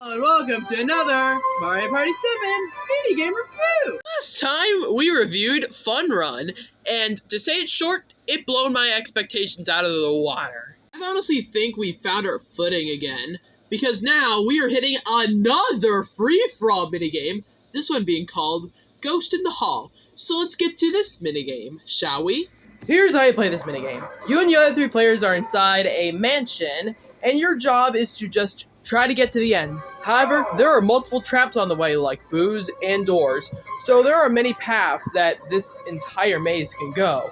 And welcome to another Mario Party 7 minigame review! Last time we reviewed Fun Run, and to say it short, it blew my expectations out of the water. I honestly think we found our footing again, because now we are hitting another free-for-all minigame, this one being called Ghost in the Hall. So let's get to this minigame, shall we? Here's how you play this minigame. You and the other three players are inside a mansion, and your job is to just try to get to the end. However, there are multiple traps on the way, like booze and doors, so there are many paths that this entire maze can go.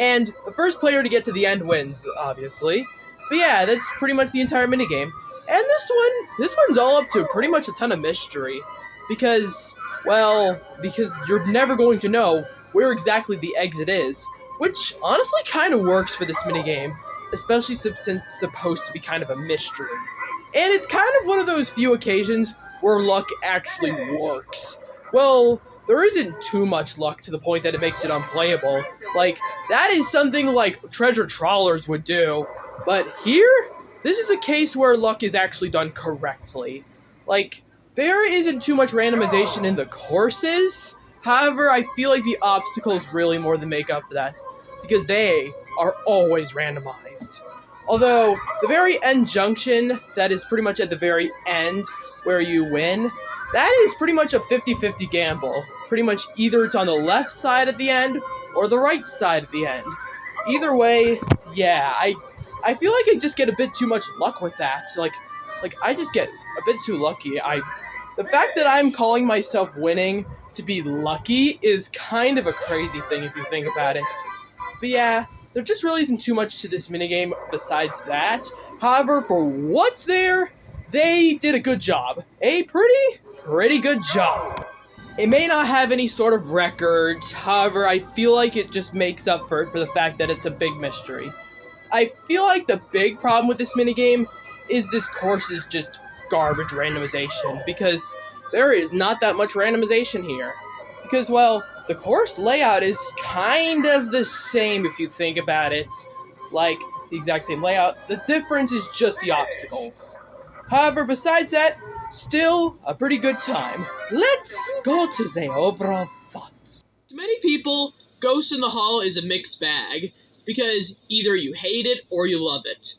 And the first player to get to the end wins, obviously. But yeah, that's pretty much the entire minigame. And this one's all up to pretty much a ton of mystery. Because you're never going to know where exactly the exit is. Which honestly kind of works for this minigame, especially since it's supposed to be kind of a mystery. And it's kind of one of those few occasions where luck actually works. Well, there isn't too much luck to the point that it makes it unplayable. Like, that is something like treasure trawlers would do. But here, this is a case where luck is actually done correctly. Like, there isn't too much randomization in the courses. However, I feel like the obstacles really more than make up for that, because they are always randomized. Although, the very end junction, that is pretty much at the very end where you win, that is pretty much a 50-50 gamble. Pretty much either it's on the left side at the end, or the right side at the end. Either way, yeah, I feel like I just get a bit too much luck with that. Like I just get a bit too lucky. The fact that I'm calling myself winning to be lucky is kind of a crazy thing if you think about it. But yeah, there just really isn't too much to this minigame besides that. However, for what's there, they did a good job. A pretty good job. It may not have any sort of records, however, I feel like it just makes up for it for the fact that it's a big mystery. I feel like the big problem with this minigame is this course is just garbage randomization, because there is not that much randomization here. Because, well, the course layout is kind of the same if you think about it. Like, the exact same layout. The difference is just the obstacles. However, besides that, still a pretty good time. Let's go to the overall thoughts. To many people, Ghost in the Hall is a mixed bag, because either you hate it or you love it.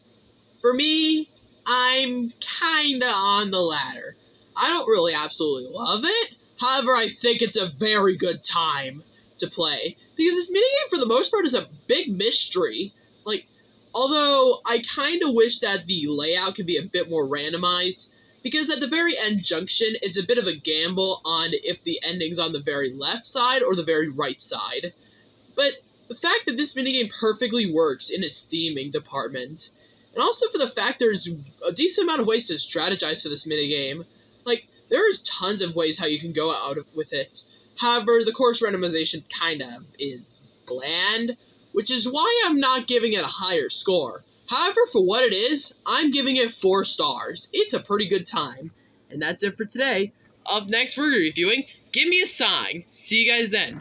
For me, I'm kinda on the latter. I don't really absolutely love it. However, I think it's a very good time to play, because this minigame, for the most part, is a big mystery. Like, although I kind of wish that the layout could be a bit more randomized, because at the very end junction, it's a bit of a gamble on if the ending's on the very left side or the very right side. But the fact that this minigame perfectly works in its theming department, and also for the fact there's a decent amount of ways to strategize for this minigame. Like, there's tons of ways how you can go out with it. However, the course randomization kind of is bland, which is why I'm not giving it a higher score. However, for what it is, I'm giving it 4 stars. It's a pretty good time. And that's it for today. Up next, we're reviewing Give Me a Sign. See you guys then.